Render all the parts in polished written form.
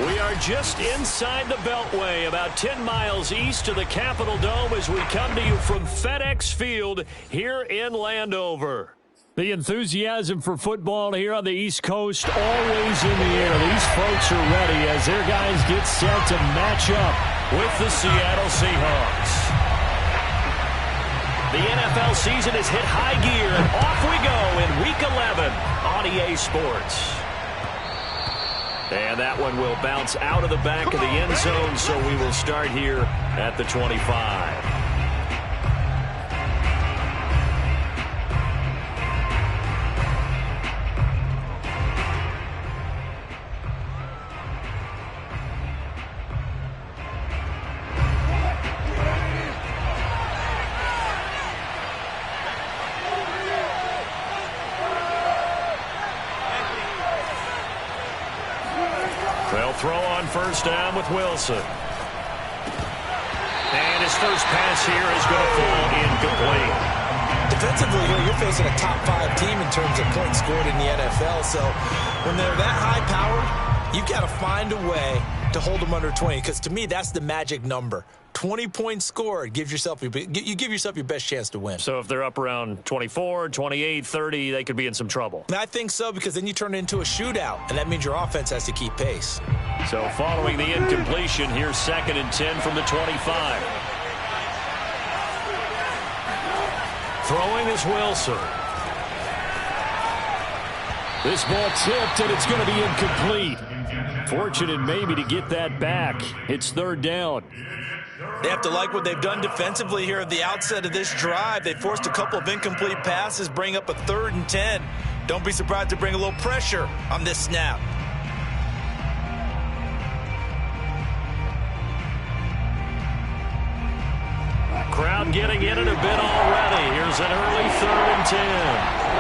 We are just inside the Beltway, about 10 miles east of the Capitol Dome as we come to you from FedEx Field here in Landover. The enthusiasm for football here on the East Coast always in the air. These folks are ready as their guys get set to match up with the Seattle Seahawks. The NFL season has hit high gear, and off we go in Week 11 on EA Sports. And that one will bounce out of the back of the end zone, so we will start here at the 25. They'll throw on first down with Wilson. And his first pass here is going to fall incomplete. Defensively here, you're facing a top 5 team in terms of points scored in the NFL. So when they're that high-powered, you've got to find a way to hold them under 20. Because to me, that's the magic number. 20 points scored gives yourself you give yourself your best chance to win. So if they're up around 24, 28, 30, they could be in some trouble. And I think so, because then you turn it into a shootout, and that means your offense has to keep pace. So following the incompletion, here's 2nd and 10 from the 25. Throwing is Wilson. This ball tipped, and it's going to be incomplete. Fortunate maybe to get that back. It's 3rd down. They have to like what they've done defensively here at the outset of this drive. They forced a couple of incomplete passes, bring up a 3rd and 10. Don't be surprised to bring a little pressure on this snap. Crowd getting in it a bit already. Here's an early 3rd and 10.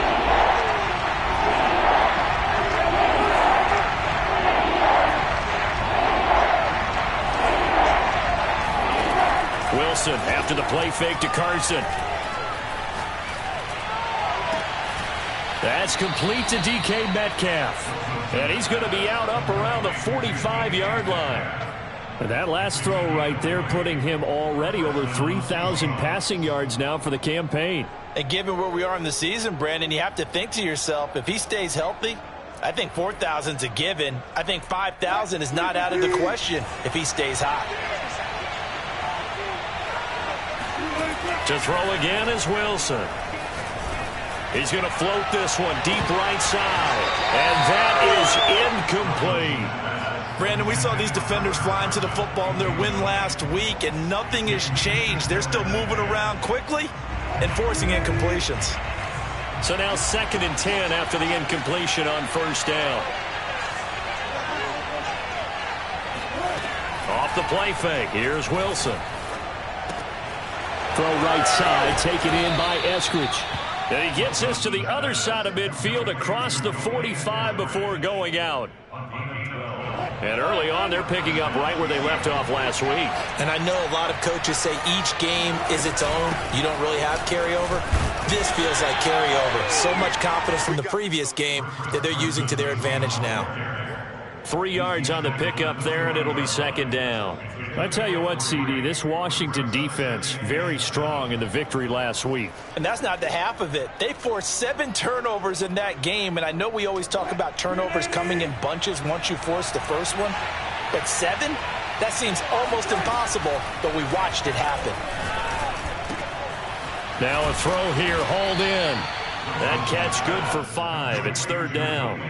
Wilson after the play fake to Carson. That's complete to DK Metcalf. And he's going to be out up around the 45-yard line. And that last throw right there putting him already over 3,000 passing yards now for the campaign. And given where we are in the season, Brandon, you have to think to yourself, if he stays healthy, I think 4,000's a given. I think 5,000 is not out of the question if he stays hot. To throw again is Wilson. He's going to float this one deep right side. And that is incomplete. Brandon, we saw these defenders flying to the football in their win last week, and nothing has changed. They're still moving around quickly and forcing incompletions. So now 2nd and 10 after the incompletion on first down. Off the play fake. Here's Wilson. Throw right side, taken in by Eskridge. And he gets this to the other side of midfield across the 45 before going out. And early on, they're picking up right where they left off last week. And I know a lot of coaches say each game is its own. You don't really have carryover. This feels like carryover. So much confidence from the previous game that they're using to their advantage now. 3 yards on the pickup there, and it'll be 2nd down. I tell you what, CD, this Washington defense, very strong in the victory last week. And that's not the half of it. They forced 7 turnovers in that game, and I know we always talk about turnovers coming in bunches once you force the first one. But 7? That seems almost impossible, but we watched it happen. Now a throw here, hauled in. That catch good for 5. It's 3rd down.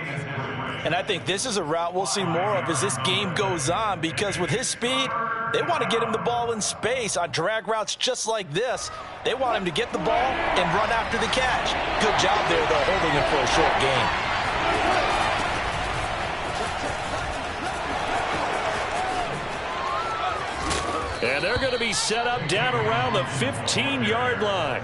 And I think this is a route we'll see more of as this game goes on, because with his speed, they want to get him the ball in space on drag routes just like this. They want him to get the ball and run after the catch. Good job there, though, holding him for a short gain. And they're going to be set up down around the 15-yard line.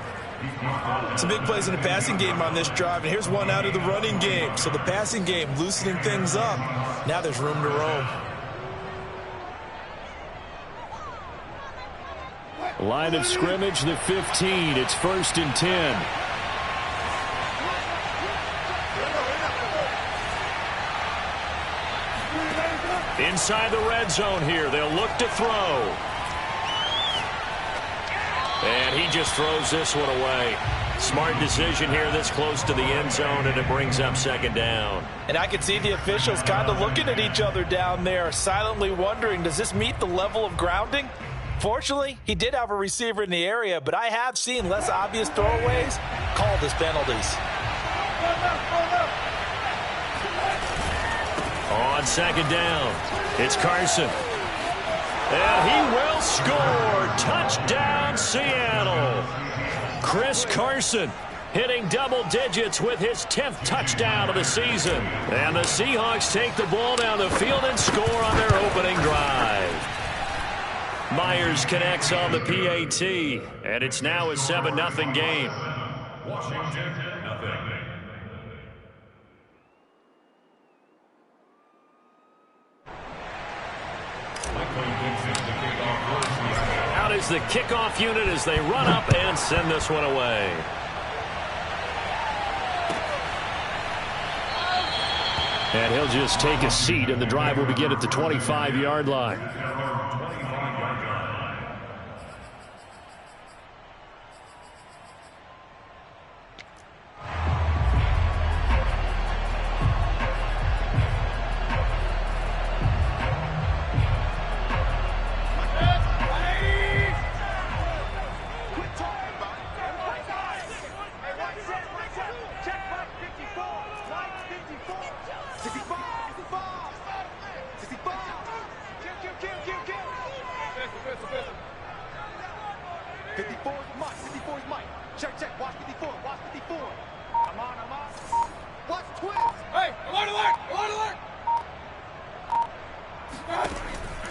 Some big plays in the passing game on this drive, and here's one out of the running game. So the passing game loosening things up. Now there's room to roam. Line of scrimmage, the 15. It's 1st and 10. Inside the red zone here, they'll look to throw. And he just throws this one away. Smart decision here this close to the end zone, and it brings up second down. And I can see the officials kind of looking at each other down there, silently wondering, does this meet the level of grounding? Fortunately, he did have a receiver in the area, but I have seen less obvious throwaways called as penalties. On second down, it's Carson. And he will score. Touchdown, Seattle. Chris Carson hitting double digits with his 10th touchdown of the season. And the Seahawks take the ball down the field and score on their opening drive. Myers connects on the PAT, and it's now a 7-0 game. Washington, nothing. Out is the kickoff unit as they run up and send this one away. And he'll just take a seat, and the drive will begin at the 25-yard line.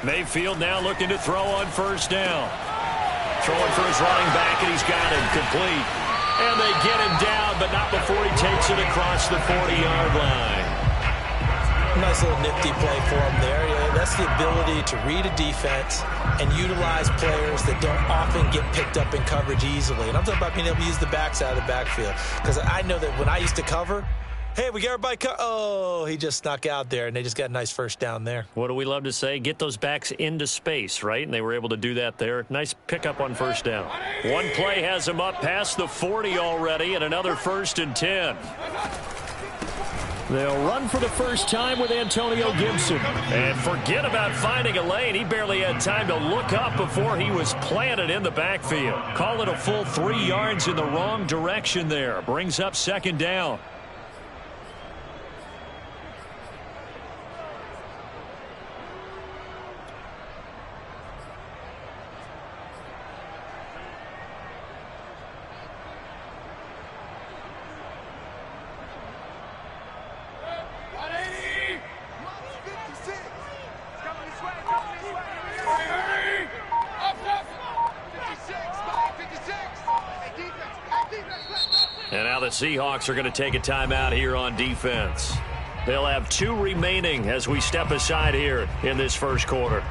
Mayfield now looking to throw on first down. Throwing for his running back, and he's got him complete. And they get him down, but not before he takes it across the 40-yard line. Nice little nifty play for him there. Yeah, that's the ability to read a defense and utilize players that don't often get picked up in coverage easily. And I'm talking about being able to use the backside of the backfield. Because I know that when I used to cover, hey, we got everybody oh, he just snuck out there, and they just got a nice first down there. What do we love to say? Get those backs into space, right? And they were able to do that there. Nice pickup on first down. One play has him up past the 40 already, and another 1st and 10. They'll run for the first time with Antonio Gibson. And forget about finding a lane. He barely had time to look up before he was planted in the backfield. Call it a full 3 yards in the wrong direction there. Brings up second down. And now the Seahawks are going to take a timeout here on defense. They'll have 2 remaining as we step aside here in this first quarter.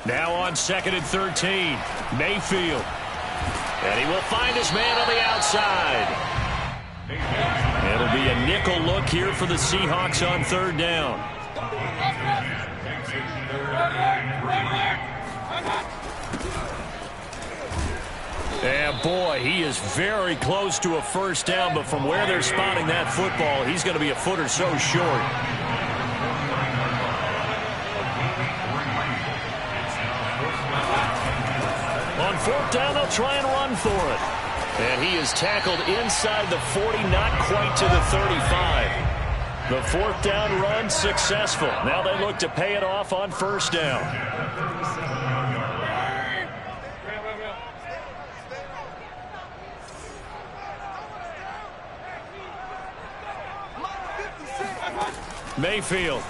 Now on 2nd and 13, Mayfield. And he will find his man on the outside. It'll be a nickel look here for the Seahawks on 3rd down. And boy, he is very close to a first down, but from where they're spotting that football, he's going to be a foot or so short. On 4th down, they'll try and run for it. And he is tackled inside the 40, not quite to the 35. The 4th down run successful. Now they look to pay it off on first down. Mayfield.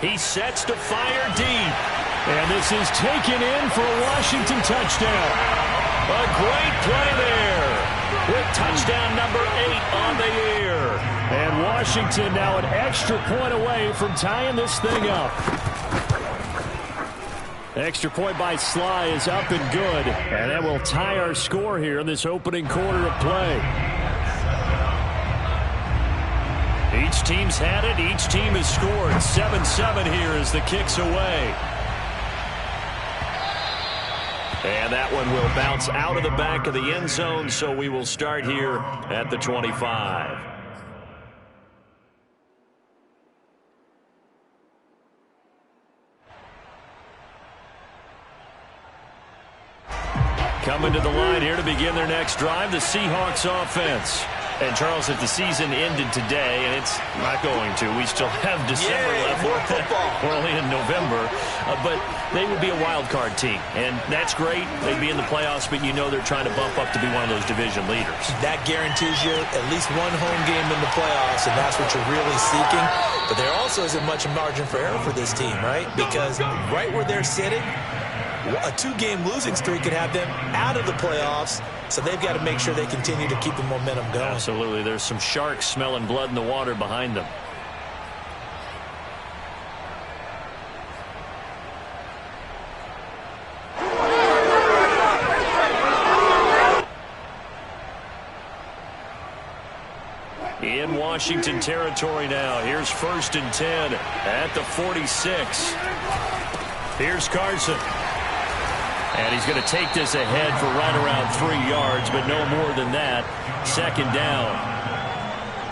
He sets to fire deep. And this is taken in for a Washington touchdown. A great play there with touchdown number 8 on the year. And Washington now an extra point away from tying this thing up. Extra point by Sly is up and good. And that will tie our score here in this opening quarter of play. Each team's had it. Each team has scored. 7-7 here as the kick's away. And that one will bounce out of the back of the end zone, so we will start here at the 25. Coming to the line here to begin their next drive, the Seahawks offense. And, Charles, if the season ended today, and it's not going to, we still have December left. More football. We're only in November. But they would be a wild card team. And that's great. They'd be in the playoffs, but you know they're trying to bump up to be one of those division leaders. That guarantees you at least one home game in the playoffs, and that's what you're really seeking. But there also isn't much margin for error for this team, right? Because right where they're sitting, a 2-game losing streak could have them out of the playoffs, so they've got to make sure they continue to keep the momentum going. Absolutely. There's some sharks smelling blood in the water behind them. In Washington territory now. Here's 1st and 10 at the 46. Here's Carson. And he's going to take this ahead for right around 3 yards, but no more than that. 2nd down.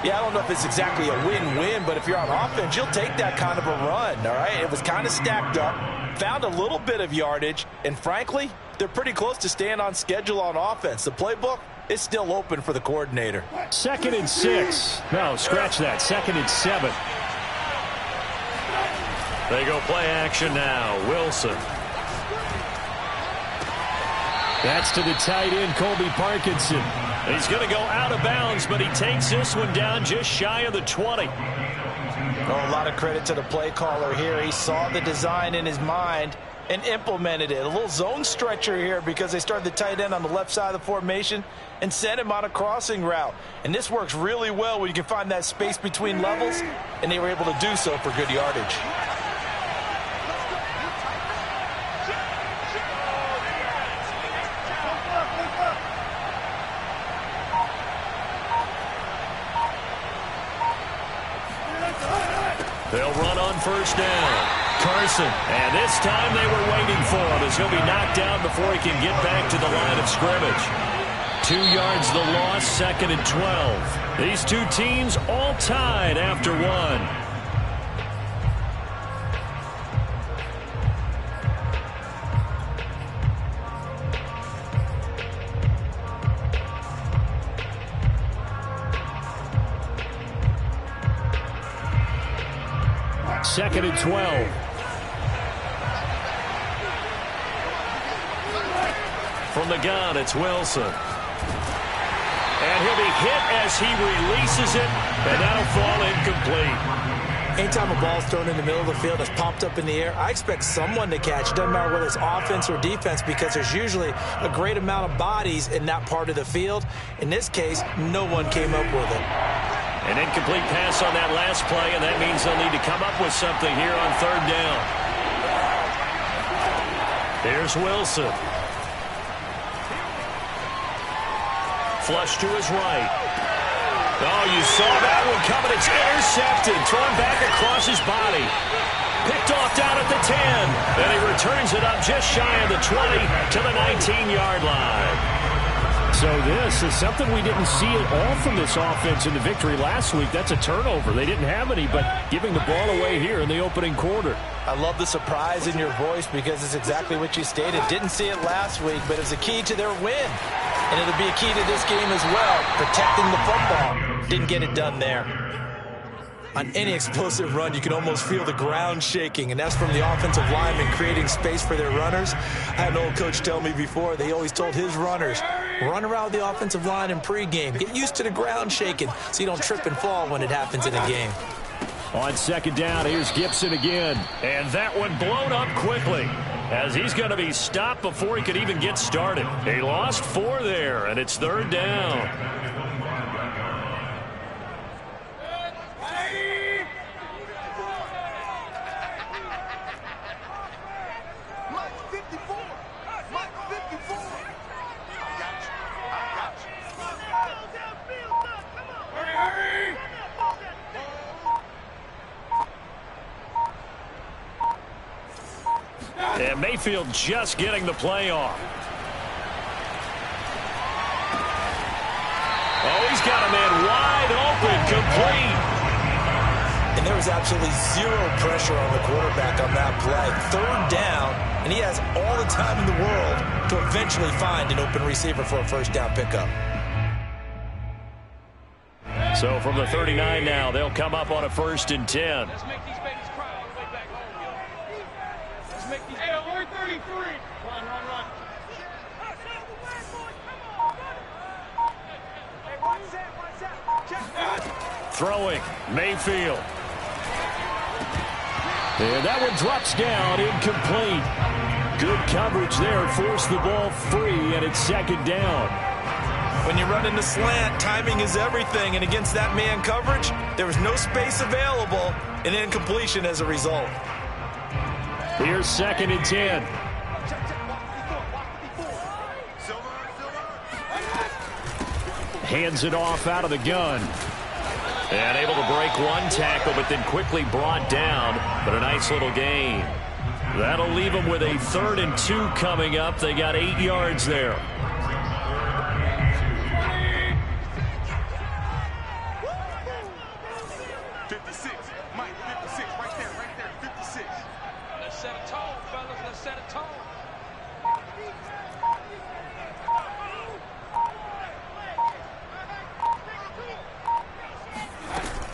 Yeah, I don't know if it's exactly a win-win, but if you're on offense, you'll take that kind of a run, all right? It was kind of stacked up, found a little bit of yardage, and frankly, they're pretty close to staying on schedule on offense. The playbook is still open for the coordinator. 2nd and 6. No, scratch that. 2nd and 7. They go play action now. Wilson. That's to the tight end, Colby Parkinson. He's going to go out of bounds, but he takes this one down just shy of the 20. Oh, a lot of credit to the play caller here. He saw the design in his mind and implemented it. A little zone stretcher here because they started the tight end on the left side of the formation and sent him on a crossing route. And this works really well when you can find that space between levels, and they were able to do so for good yardage. They'll run on 1st down. Carson, and this time they were waiting for him as he'll be knocked down before he can get back to the line of scrimmage. 2 yards the loss, 2nd and 12. These two teams all tied after 1. Second and 12. From the gun, it's Wilson. And he'll be hit as he releases it, and that'll fall incomplete. Anytime a ball's thrown in the middle of the field that's popped up in the air, I expect someone to catch. It doesn't matter whether it's offense or defense because there's usually a great amount of bodies in that part of the field. In this case, no one came up with it. An incomplete pass on that last play, and that means they'll need to come up with something here on 3rd down. There's Wilson. Flush to his right. Oh, you saw that one coming. It's intercepted. Thrown back across his body. Picked off down at the 10. And he returns it up just shy of the 20 to the 19-yard line. So this is something we didn't see at all from this offense in the victory last week. That's a turnover. They didn't have any, but giving the ball away here in the opening quarter. I love the surprise in your voice because it's exactly what you stated. Didn't see it last week, but it's a key to their win. And it'll be a key to this game as well, protecting the football. Didn't get it done there. On any explosive run, you can almost feel the ground shaking, and that's from the offensive linemen creating space for their runners. I had an old coach tell me before, they always told his runners, run around the offensive line in pregame. Get used to the ground shaking so you don't trip and fall when it happens in a game. On second down, here's Gibson again. And that one blown up quickly, as he's going to be stopped before he could even get started. He lost 4 there, and it's third down. And Mayfield just getting the play off. Oh, he's got a man wide open, complete. And there was absolutely zero pressure on the quarterback on that play. Third down, and he has all the time in the world to eventually find an open receiver for a first down pickup. So from the 39 now, they'll come up on a 1st and 10. Let's make these babies cry all the way back home, yo. Let's make these... Hey, we're 33. Run. Throwing, Mayfield. And that one drops down, incomplete. Good coverage there, forced the ball free, and it's second down. When you run into slant, timing is everything, and against that man coverage, there was no space available, and incompletion as a result. Here's 2nd and 10. Hands it off out of the gun. And able to break one tackle, but then quickly brought down. But a nice little gain. That'll leave them with a 3rd and 2 coming up. They got 8 yards there.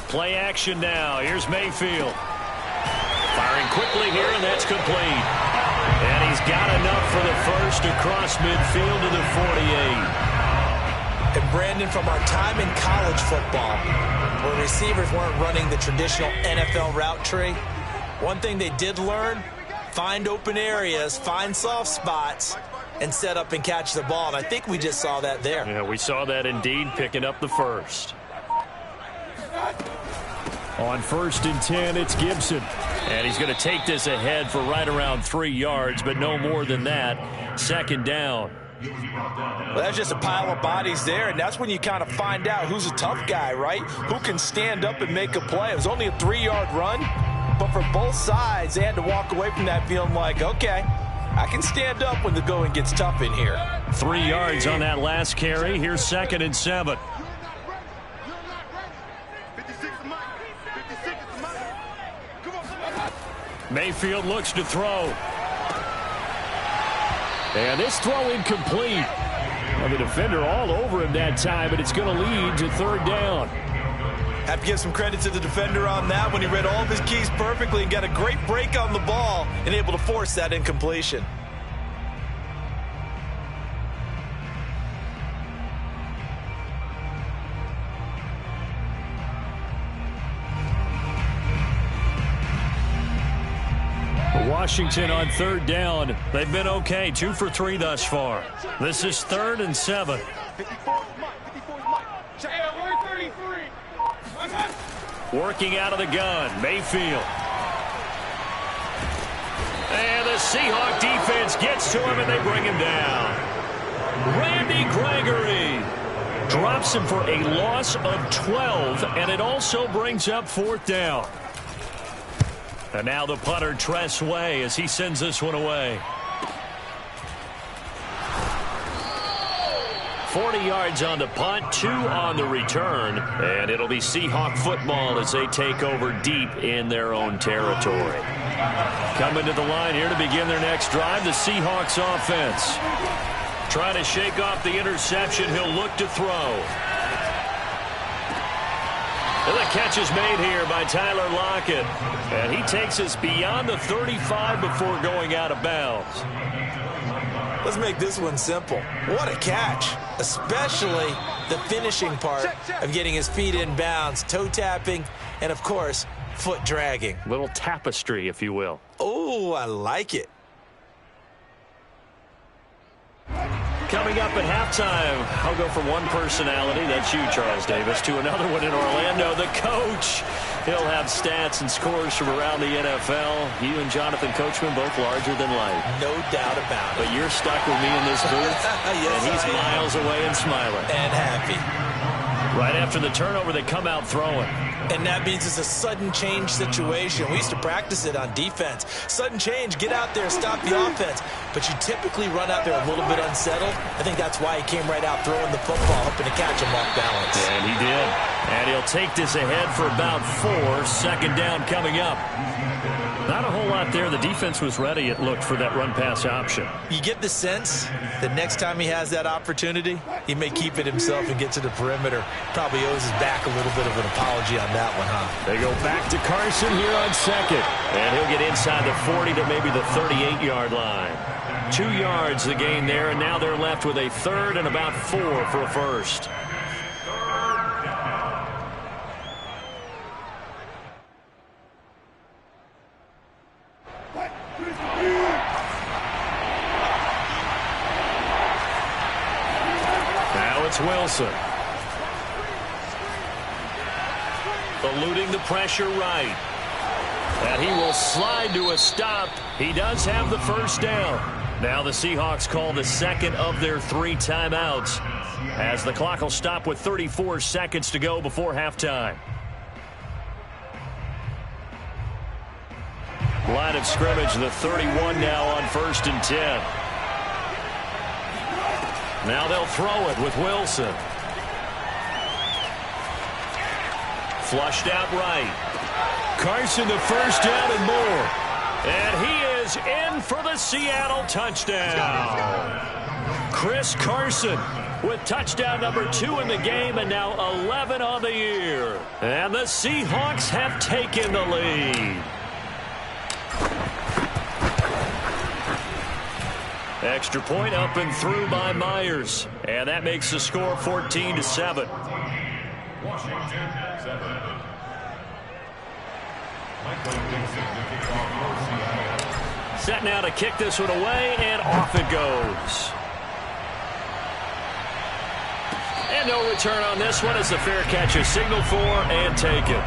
Play action now. Here's Mayfield. Firing quickly here, and that's complete. And he's got enough for the first across midfield to the 48. And Brandon, from our time in college football, where receivers weren't running the traditional NFL route tree, one thing they did learn, find open areas, find soft spots, and set up and catch the ball. And I think we just saw that there. Yeah, we saw that indeed, picking up the first. On 1st and 10, it's Gibson. And he's going to take this ahead for right around 3 yards, but no more than that. 2nd down. Well, that's just a pile of bodies there, and that's when you kind of find out who's a tough guy, right? Who can stand up and make a play. It was only a 3-yard run, but for both sides, they had to walk away from that feeling like, okay, I can stand up when the going gets tough in here. 3 yards on that last carry. Here's 2nd and 7. Mayfield looks to throw. And this throw incomplete. Well, the defender all over him that time, but it's going to lead to 3rd down. Have to give some credit to the defender on that when he read all of his keys perfectly and got a great break on the ball and able to force that incompletion. Washington on 3rd down. They've been okay, 2 for 3 thus far. This is 3rd and 7. Working out of the gun, Mayfield. And the Seahawk defense gets to him, and they bring him down. Randy Gregory drops him for a loss of 12, and it also brings up 4th down. And now the punter, Tress Way, as he sends this one away. 40 yards on the punt, 2 on the return. And it'll be Seahawk football as they take over deep in their own territory. Coming to the line here to begin their next drive, the Seahawks offense. Trying to shake off the interception, he'll look to throw. And the catch is made here by Tyler Lockett. And he takes us beyond the 35 before going out of bounds. Let's make this one simple. What a catch, especially the finishing part of getting his feet in bounds, toe tapping, and, of course, foot dragging. Little tapestry, if you will. Oh, I like it. Coming up at halftime, I'll go from one personality, that's you, Charles Davis, to another one in Orlando, the coach. He'll have stats and scores from around the NFL. You and Jonathan Coachman both larger than life. No doubt about it. But you're stuck with me in this booth, yes, and he's miles away and smiling. And happy. Right after the turnover, they come out throwing. And that means it's a sudden change situation. We used to practice it on defense. Sudden change, get out there, stop the offense. But you typically run out there a little bit unsettled. I think that's why he came right out throwing the football, hoping to catch him off balance. And he did. And he'll take this ahead for about 4. Second down coming up. Not a whole lot there. The defense was ready, it looked, for that run-pass option. You get the sense that next time he has that opportunity, he may keep it himself and get to the perimeter. Probably owes his back a little bit of an apology on that one, huh? They go back to Carson here on second. And he'll get inside the 40 to maybe the 38-yard line. 2 yards the gain there, and now they're left with a third and about 4 for a first. Wilson. Eluding the pressure right. And he will slide to a stop. He does have the first down. Now the Seahawks call the second of their 3 timeouts, as the clock will stop with 34 seconds to go before halftime. Line of scrimmage, the 31 now on 1st and 10. Now they'll throw it with Wilson. Flushed out right. Carson the first down and more. And he is in for the Seattle touchdown. Chris Carson with touchdown number 2 in the game, and now 11 on the year. And the Seahawks have taken the lead. Extra point up and through by Myers. And that makes the score 14-7. Washington 7. Set now to kick this one away, and off it goes. And no return on this one as the fair catch is signaled for and taken.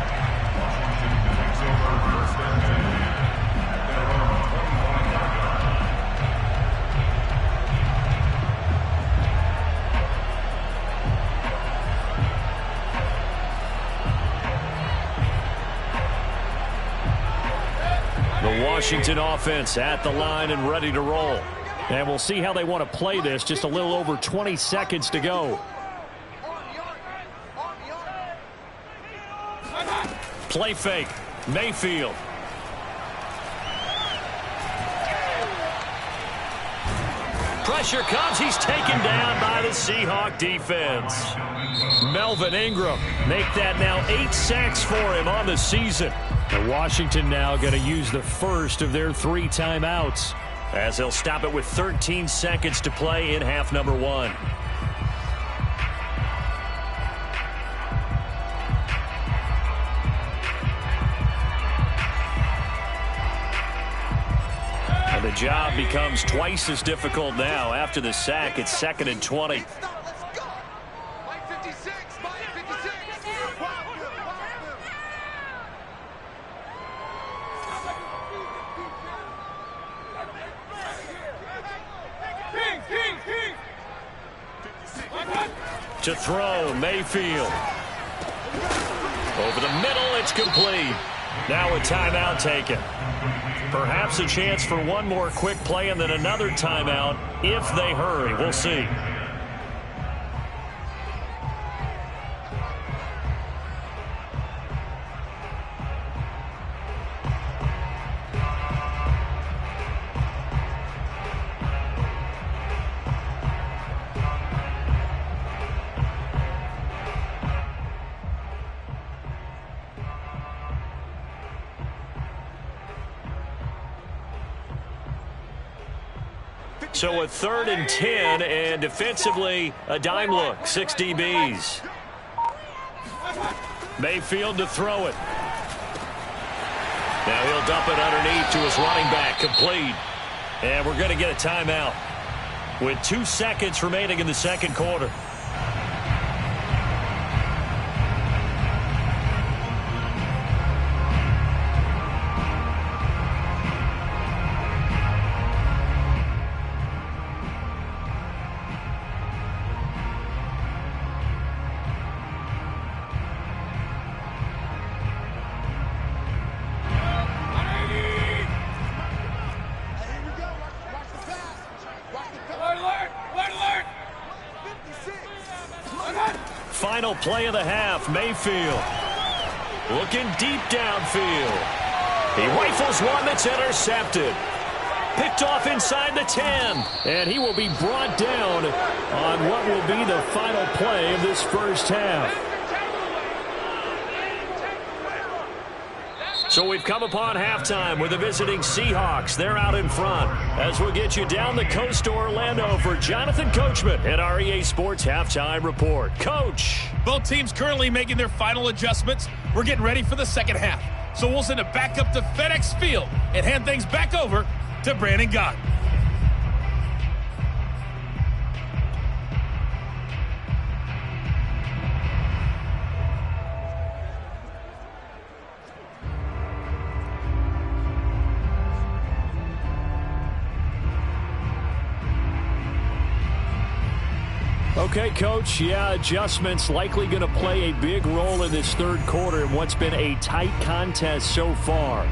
Washington offense at the line and ready to roll. And we'll see how they want to play this. Just a little over 20 seconds to go. Play fake. Mayfield. Pressure comes. He's taken down by the Seahawk defense. Melvin Ingram make that now 8 sacks for him on the season. And Washington now going to use the first of their 3 timeouts, as they'll stop it with 13 seconds to play in half number 1. And the job becomes twice as difficult now. After the sack, it's 2nd and 20. To throw, Mayfield. Over the middle, it's complete. Now a timeout taken. Perhaps a chance for one more quick play and then another timeout if they hurry. We'll see. So a 3rd and 10, and defensively, a dime look, 6 DBs. Mayfield to throw it. Now he'll dump it underneath to his running back, complete. And we're going to get a timeout with 2 seconds remaining in the second quarter. Final play of the half, Mayfield looking deep downfield. He rifles one that's intercepted. Picked off inside the 10. And he will be brought down on what will be the final play of this first half. So we've come upon halftime with the visiting Seahawks. They're out in front. As we'll get you down the coast to Orlando for Jonathan Coachman at our EA Sports Halftime Report. Coach. Both teams currently making their final adjustments. We're getting ready for the second half. So we'll send it back up to FedEx Field and hand things back over to Brandon Gott. Okay, Coach, yeah, adjustments likely going to play a big role in this third quarter in what's been a tight contest so far.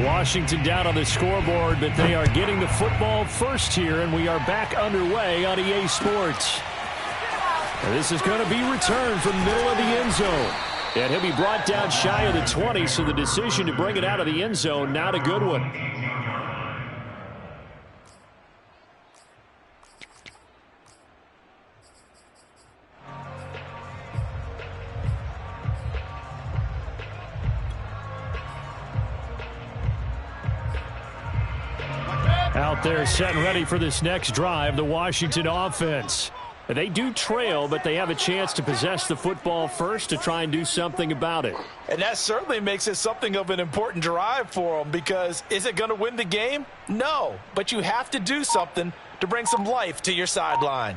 Washington down on the scoreboard, but they are getting the football first here, and we are back underway on EA Sports. And this is going to be returned from the middle of the end zone. And he'll be brought down shy of the 20, so the decision to bring it out of the end zone, not a good one. Out there set and ready for this next drive, the Washington offense. They do trail, but they have a chance to possess the football first to try and do something about it. And that certainly makes it something of an important drive for them, because is it going to win the game? No, but you have to do something to bring some life to your sideline.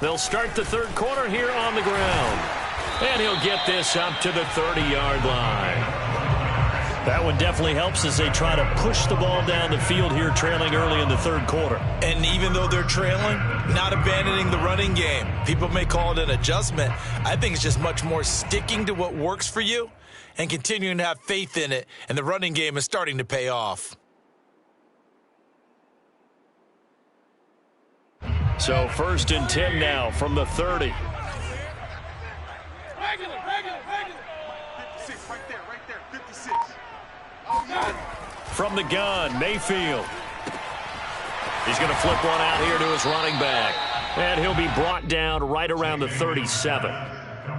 They'll start the third quarter here on the ground. And he'll get this up to the 30-yard line. That one definitely helps as they try to push the ball down the field here, trailing early in the third quarter. And even though they're trailing, not abandoning the running game. People may call it an adjustment. I think it's just much more sticking to what works for you and continuing to have faith in it, and the running game is starting to pay off. So 1st and 10 now from the 30. Regular. 56, right there, 56. From the gun, Mayfield. He's going to flip one out here to his running back. And he'll be brought down right around the 37.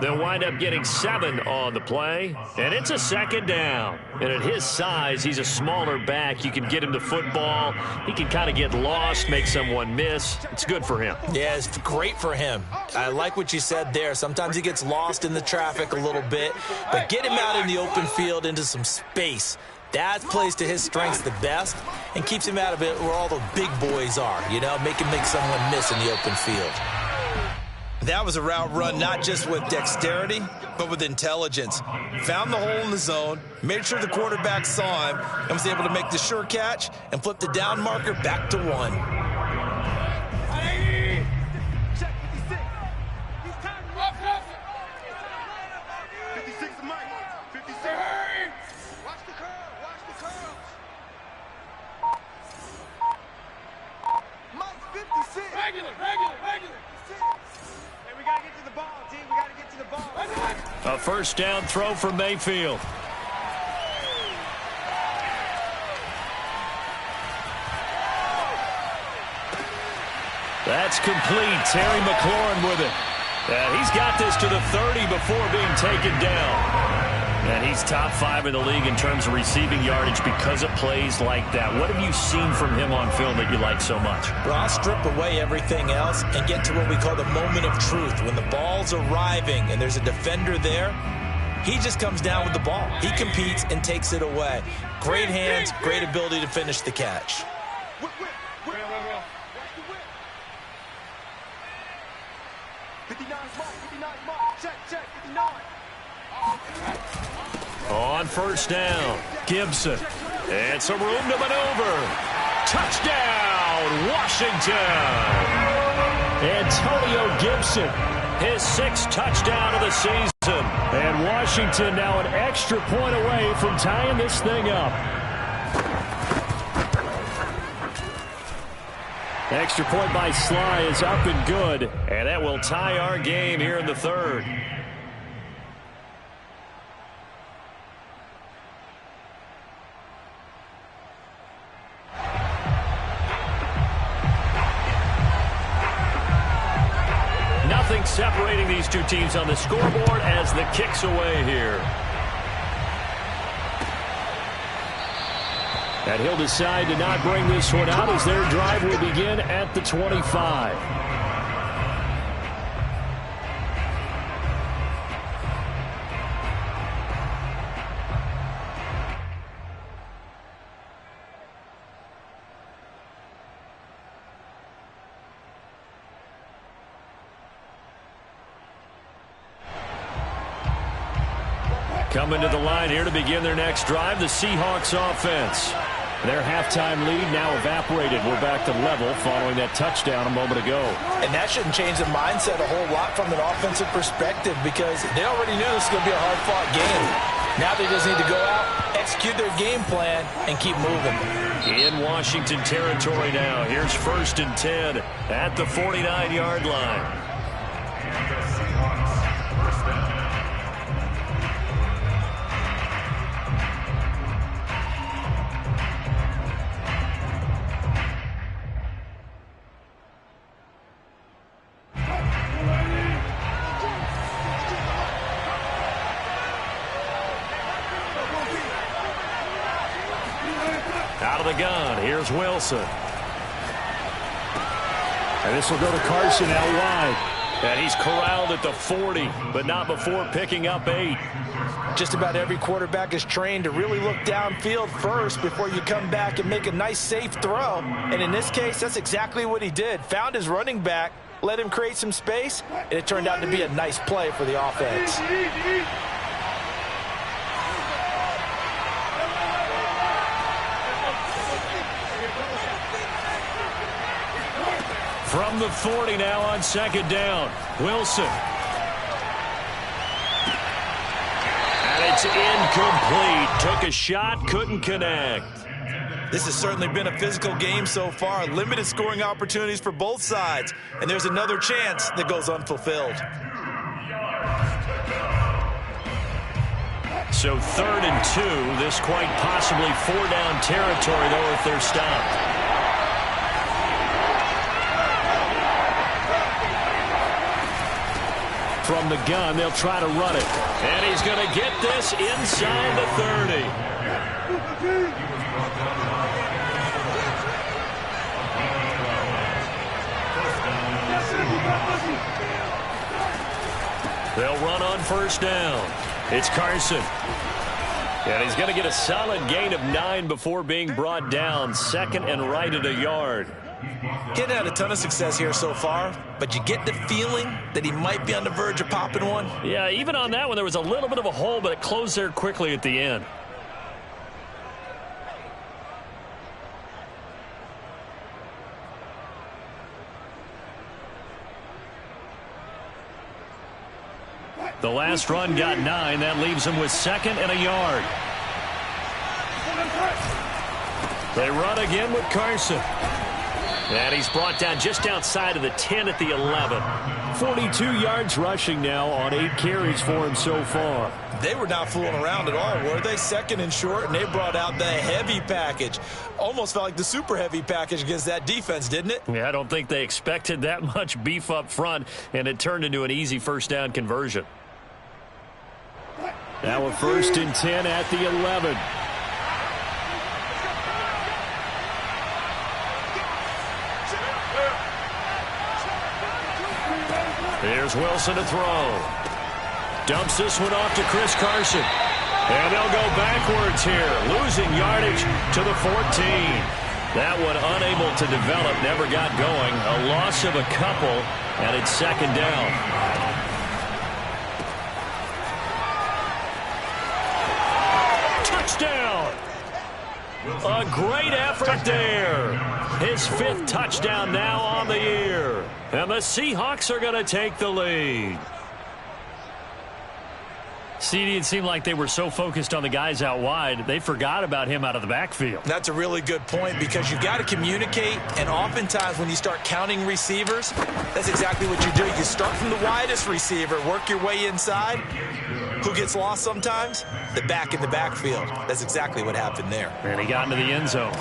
They'll wind up getting 7 on the play. And it's a second down. And at his size, he's a smaller back. You can get him the football. He can kind of get lost, make someone miss. It's good for him. Yeah, it's great for him. I like what you said there. Sometimes he gets lost in the traffic a little bit. But get him out in the open field into some space. That plays to his strengths the best and keeps him out of it where all the big boys are, make someone miss in the open field. That was a route run not just with dexterity, but with intelligence. Found the hole in the zone, made sure the quarterback saw him, and was able to make the sure catch and flip the down marker back to 1. A first down throw for Mayfield. That's complete. Terry McLaurin with it. And he's got this to the 30 before being taken down. And he's top 5 in the league in terms of receiving yardage because of plays like that. What have you seen from him on film that you like so much? Well, I'll strip away everything else and get to what we call the moment of truth. When the ball's arriving and there's a defender there, he just comes down with the ball. He competes and takes it away. Great hands, great ability to finish the catch. On first down, Gibson. And some room to maneuver. Touchdown, Washington. Antonio Gibson, his 6th touchdown of the season. And Washington now an extra point away from tying this thing up. Extra point by Sly is up and good. And that will tie our game here in the 3rd. Nothing separating these two teams on the scoreboard as the kick's away here. And he'll decide to not bring this one out as their drive will begin at the 25. Coming to the line here to begin their next drive, the Seahawks offense. Their halftime lead now evaporated. We're back to level following that touchdown a moment ago. And that shouldn't change the mindset a whole lot from an offensive perspective because they already knew this was going to be a hard-fought game. Now they just need to go out, execute their game plan, and keep moving. In Washington territory now. Here's 1st and 10 at the 49-yard line. Out of the gun, here's Wilson. And this will go to Carson out wide. And he's corralled at the 40, but not before picking up 8. Just about every quarterback is trained to really look downfield first before you come back and make a nice, safe throw. And in this case, that's exactly what he did. Found his running back, let him create some space, and it turned out to be a nice play for the offense. From the 40 now on 2nd down. Wilson. And it's incomplete. Took a shot, couldn't connect. This has certainly been a physical game so far. Limited scoring opportunities for both sides. And there's another chance that goes unfulfilled. So 3rd and 2. This quite possibly 4-down territory, though, if they're stopped. From the gun, they'll try to run it. And he's going to get this inside the 30. They'll run on 1st down. It's Carson. And he's going to get a solid gain of 9 before being brought down. 2nd and right at a yard. Getting had a ton of success here so far, but you get the feeling that he might be on the verge of popping one. Yeah, even on that one, there was a little bit of a hole, but it closed there quickly at the end. The last run got 9. That leaves him with 2nd and a yard. They run again with Carson. And he's brought down just outside of the 10 at the 11. 42 yards rushing now on 8 carries for him so far. They were not fooling around at all, were they? Second and short, and they brought out the heavy package. Almost felt like the super heavy package against that defense, didn't it? Yeah, I don't think they expected that much beef up front, and it turned into an easy first down conversion. Now a 1st and 10 at the 11. Here's Wilson to throw. Dumps this one off to Chris Carson. And they'll go backwards here, losing yardage to the 14. That one unable to develop, never got going. A loss of a couple, and it's 2nd down. Touchdown! A great effort there. His 5th touchdown now on the year. And the Seahawks are going to take the lead. CD, it seemed like they were so focused on the guys out wide, they forgot about him out of the backfield. That's a really good point because you've got to communicate, and oftentimes when you start counting receivers, that's exactly what you do. You start from the widest receiver, work your way inside. Who gets lost sometimes? The back in the backfield. That's exactly what happened there. And he got into the end zone.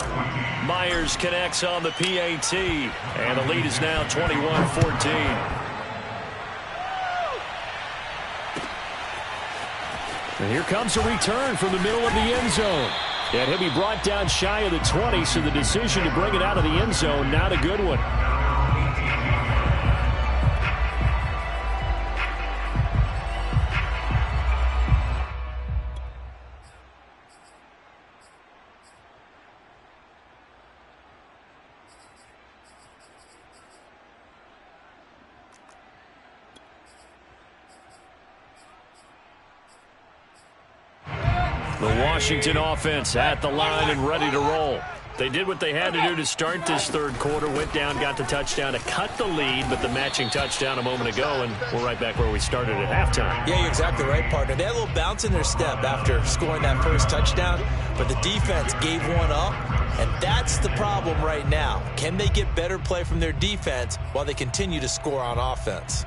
Myers connects on the PAT, and the lead is now 21-14. And here comes a return from the middle of the end zone. And he'll be brought down shy of the 20, so the decision to bring it out of the end zone, not a good one. The Washington offense at the line and ready to roll. They did what they had to do to start this 3rd quarter. Went down, got the touchdown to cut the lead, but the matching touchdown a moment ago, and we're right back where we started at halftime. Yeah, you're exactly right, partner. They had a little bounce in their step after scoring that first touchdown, but the defense gave one up, and that's the problem right now. Can they get better play from their defense while they continue to score on offense?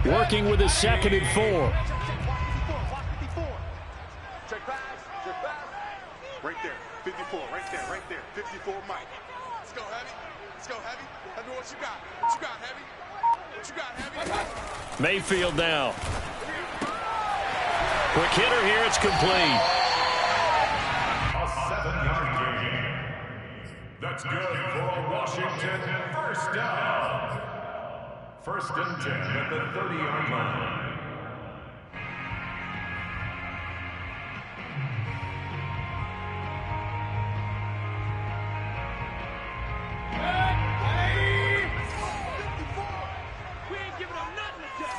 Working with a 2nd and 4. Check pass. Right there. 54. Right there. 54, Mike. Let's go, Heavy. Heavy, what you got? Heavy? Mayfield now. Quick hitter here. It's complete. A 7-yard gain. That's good for a Washington 1st down. 1st and 10 at the 30-yard line. We ain't giving up nothing today.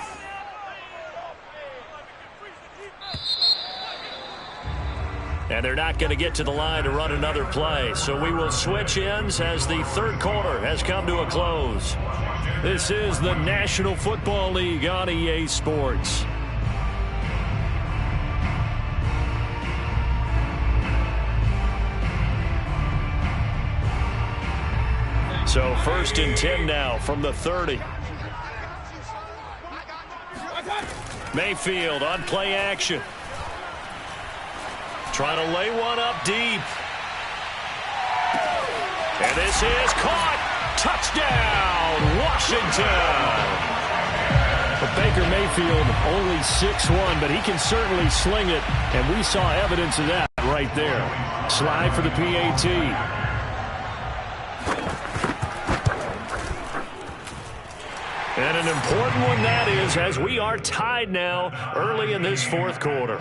And they're not going to get to the line to run another play. So we will switch ends as the 3rd quarter has come to a close. This is the National Football League on EA Sports. So 1st and 10 now from the 30. Mayfield on play action. Trying to lay one up deep. And this is caught. Touchdown, Washington. But Baker Mayfield only 6'1", but he can certainly sling it, and we saw evidence of that right there. Slide for the PAT. And an important one that is, as we are tied now early in this 4th quarter.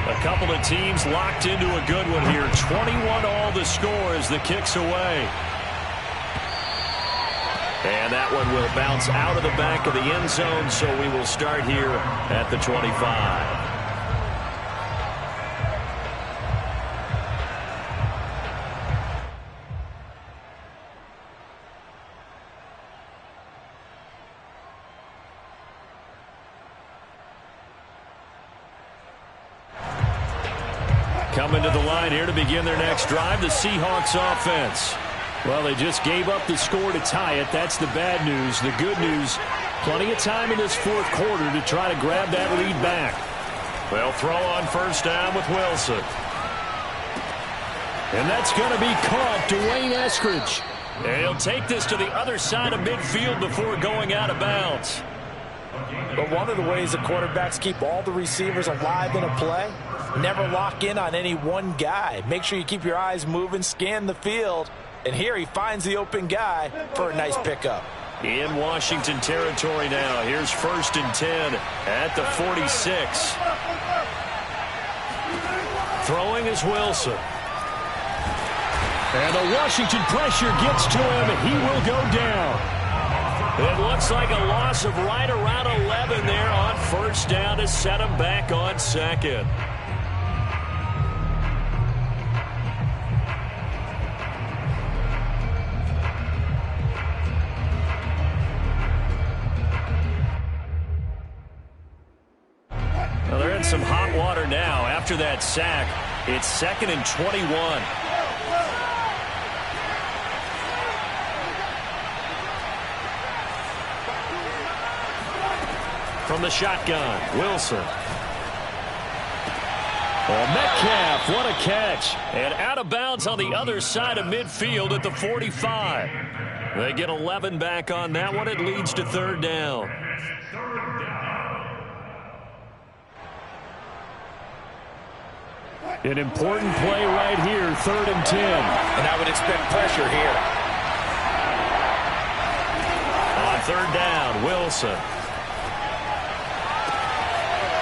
A couple of teams locked into a good one here. 21-all the score as the kick's away. And that one will bounce out of the back of the end zone, so we will start here at the 25. Coming to the line here to begin their next drive, the Seahawks offense. Well, they just gave up the score to tie it. That's the bad news. The good news, plenty of time in this fourth quarter to try to grab that lead back. They'll throw on first down with Wilson. And that's going to be caught. Dwayne Eskridge. And he'll take this to the other side of midfield before going out of bounds. But one of the ways the quarterbacks keep all the receivers alive in a play, never lock in on any one guy. Make sure you keep your eyes moving, scan the field. And here he finds the open guy for a nice pickup. In Washington territory now. Here's 1st and 10 at the 46. Throwing is Wilson. And the Washington pressure gets to him. He will go down. It looks like a loss of right around 11 there on first down to set him back on second. Well, they're in some hot water now. After that sack, it's 2nd and 21. From the shotgun, Wilson. Oh, Metcalf, what a catch. And out of bounds on the other side of midfield at the 45. They get 11 back on that one. It leads to 3rd down. An important play right here, 3rd and 10. And I would expect pressure here. On 3rd down, Wilson.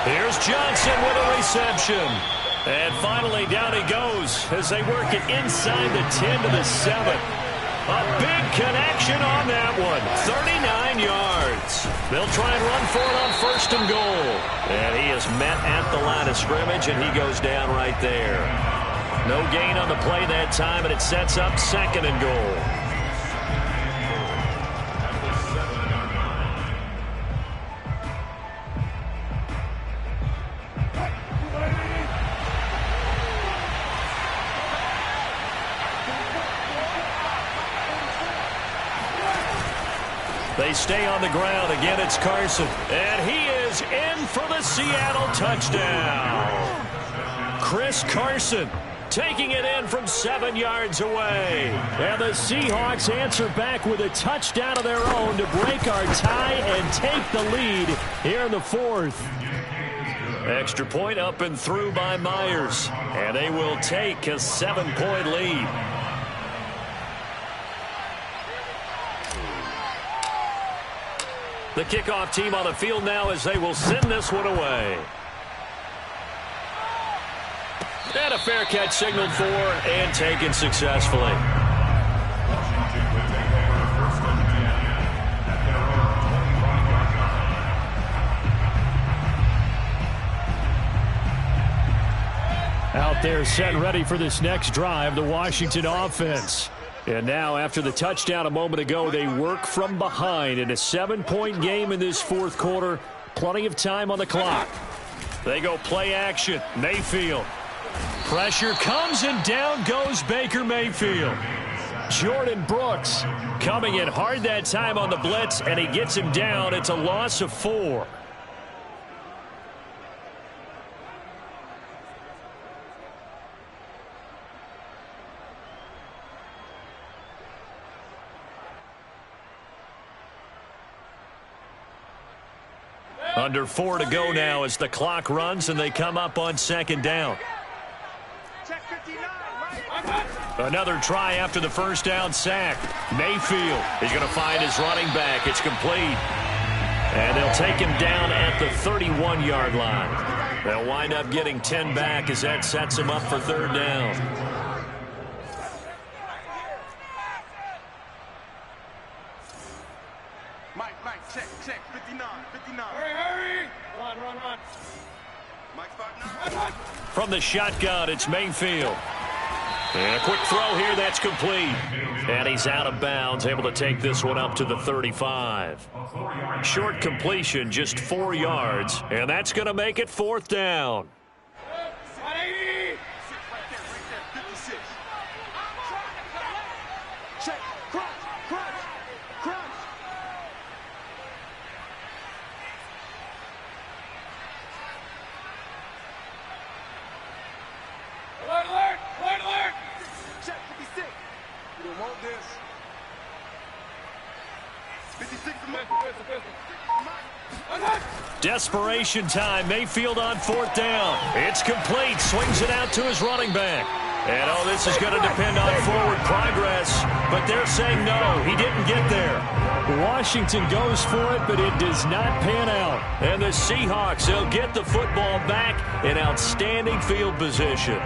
Here's Johnson with a reception. And finally down he goes as they work it inside the 10 to the 7. A big connection on that one. 39 yards. They'll try and run for it on 1st and goal. And he is met at the line of scrimmage, and he goes down right there. No gain on the play that time, and it sets up 2nd and goal. They stay on the ground. Again, it's Carson. And he is in for the Seattle touchdown. Chris Carson taking it in from 7 yards away. And the Seahawks answer back with a touchdown of their own to break our tie and take the lead here in the 4th. Extra point up and through by Myers. And they will take a 7-point lead. The kickoff team on the field now as they will send this one away. And a fair catch signaled for and taken successfully. Out there set ready for this next drive, the Washington offense. And now, after the touchdown a moment ago, they work from behind in a 7-point game in this 4th quarter. Plenty of time on the clock. They go play action. Mayfield. Pressure comes and down goes Baker Mayfield. Jordan Brooks coming in hard that time on the blitz, and he gets him down. It's a loss of 4. Under 4 to go now as the clock runs and they come up on 2nd down. Another try after the first down sack. Mayfield is going to find his running back. It's complete. And they'll take him down at the 31-yard line. They'll wind up getting 10 back as that sets him up for 3rd down. Check, 59. Hurry! Run. Mike, spot 9. From the shotgun, it's Mayfield. And a quick throw here, that's complete. And he's out of bounds, able to take this one up to the 35. Short completion, just 4 yards, and that's going to make it 4th down. Desperation time. Mayfield on 4th down. It's complete. Swings it out to his running back. And, this is going to depend on forward progress. But they're saying no, he didn't get there. Washington goes for it, but it does not pan out. And the Seahawks, they'll get the football back in outstanding field position.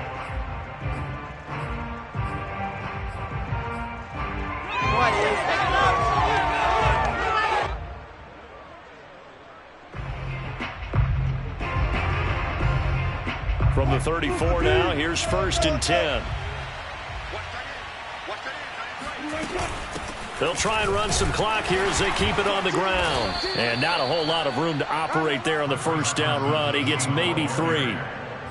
From the 34 now, here's 1st and 10. They'll try and run some clock here as they keep it on the ground. And not a whole lot of room to operate there on the 1st down run. He gets maybe 3.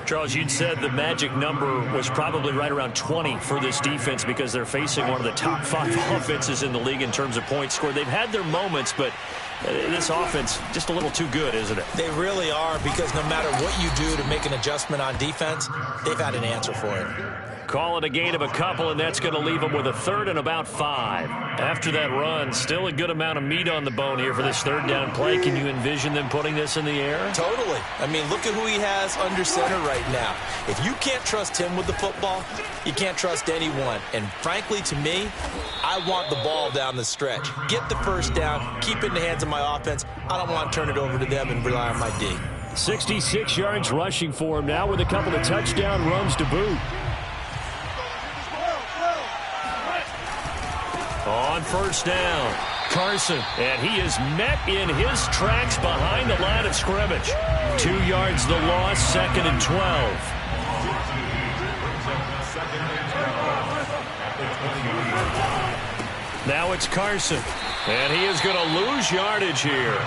Charles, you'd said the magic number was probably right around 20 for this defense because they're facing one of the top 5 offenses in the league in terms of points scored. They've had their moments, but this offense just a little too good, isn't it? They really are, because no matter what you do to make an adjustment on defense, they've had an answer for it. Call it a gain of a couple, and that's going to leave them with a 3rd and about 5. After that run, still a good amount of meat on the bone here for this 3rd down play. Can you envision them putting this in the air? Totally. I mean, look at who he has under center right now. If you can't trust him with the football, you can't trust anyone. And frankly, to me, I want the ball down the stretch. Get the 1st down, keep it in the hands of my offense. I don't want to turn it over to them and rely on my D. 66 yards rushing for him now with a couple of touchdown runs to boot. On 1st down, Carson, and he is met in his tracks behind the line of scrimmage. 2 yards the loss, 2nd and 12. Now it's Carson, and he is going to lose yardage here.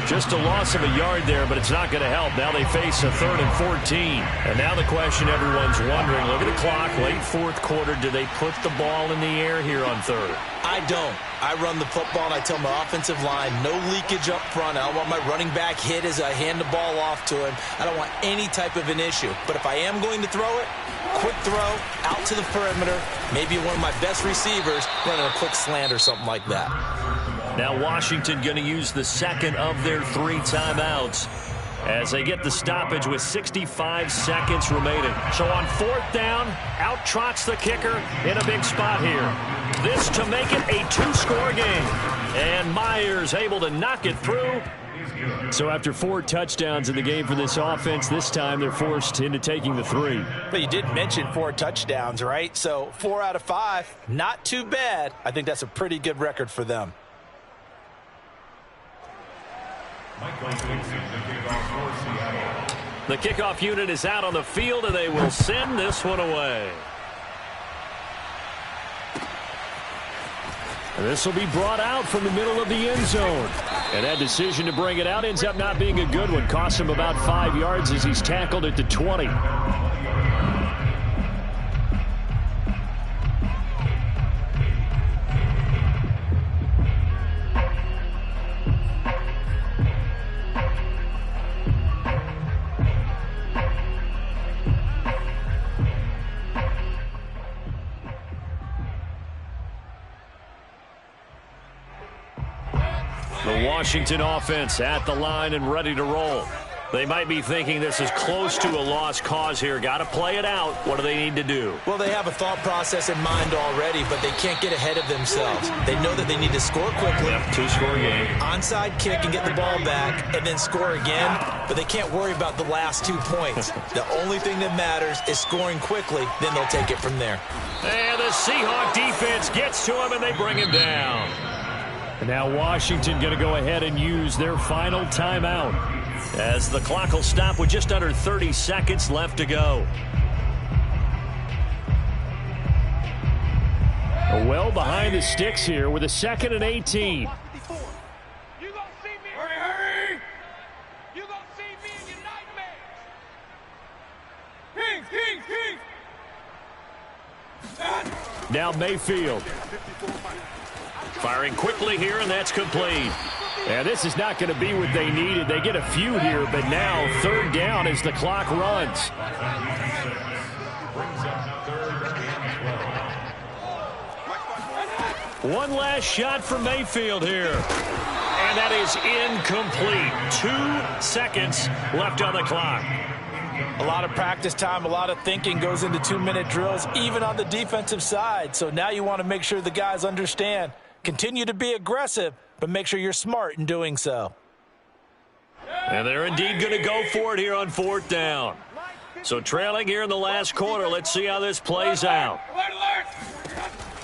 Just a loss of a yard there, but it's not going to help. Now they face a 3rd and 14. And now the question everyone's wondering, look at the clock, late 4th quarter, do they put the ball in the air here on 3rd? I don't. I run the football, and I tell my offensive line, no leakage up front. I don't want my running back hit as I hand the ball off to him. I don't want any type of an issue. But if I am going to throw it, quick throw, out to the perimeter, maybe one of my best receivers running a quick slant or something like that. Now Washington going to use the 2nd of their 3 timeouts as they get the stoppage with 65 seconds remaining. So on 4th down, out trots the kicker in a big spot here. This to make it a 2-score game. And Myers able to knock it through. So after 4 touchdowns in the game for this offense, this time they're forced into taking the 3. But you did mention 4 touchdowns, right? So 4 out of 5, not too bad. I think that's a pretty good record for them. The kickoff unit is out on the field, and they will send this one away. And this will be brought out from the middle of the end zone. And that decision to bring it out ends up not being a good one. Costs him about 5 yards as he's tackled at the 20. The Washington offense at the line and ready to roll. They might be thinking this is close to a lost cause here. Got to play it out. What do they need to do? Well, they have a thought process in mind already, but they can't get ahead of themselves. They know that they need to score quickly. Yep, 2-score game. Onside kick and get the ball back and then score again, but they can't worry about the last 2 points. The only thing that matters is scoring quickly, then they'll take it from there. And the Seahawk defense gets to him, and they bring him down. And now Washington going to go ahead and use their final timeout as the clock will stop with just under 30 seconds left to go. Well behind the sticks here with a 2nd and 18. Now Mayfield. Firing quickly here, and that's complete. And this is not going to be what they needed. They get a few here, but now 3rd down as the clock runs. One last shot for Mayfield here. And that is incomplete. 2 seconds left on the clock. A lot of practice time, a lot of thinking goes into 2-minute drills, even on the defensive side. So now you want to make sure the guys understand. Continue to be aggressive, but make sure you're smart in doing so. And they're indeed going to go for it here on 4th down. So trailing here in the last quarter, let's see how this plays out.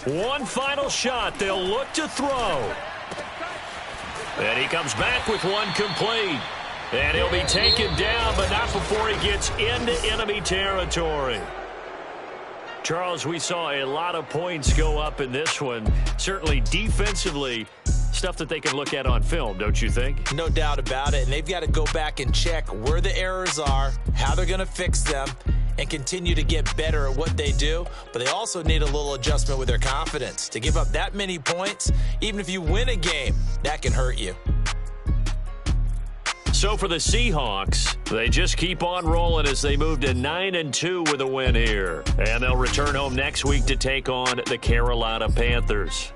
One final shot. They'll look to throw. And he comes back with one complete. And he'll be taken down, but not before he gets into enemy territory. Charles, we saw a lot of points go up in this one. Certainly defensively, stuff that they can look at on film, don't you think? No doubt about it. And they've got to go back and check where the errors are, how they're going to fix them, and continue to get better at what they do. But they also need a little adjustment with their confidence. To give up that many points, even if you win a game, that can hurt you. So for the Seahawks, they just keep on rolling as they move to 9-2 with a win here. And they'll return home next week to take on the Carolina Panthers.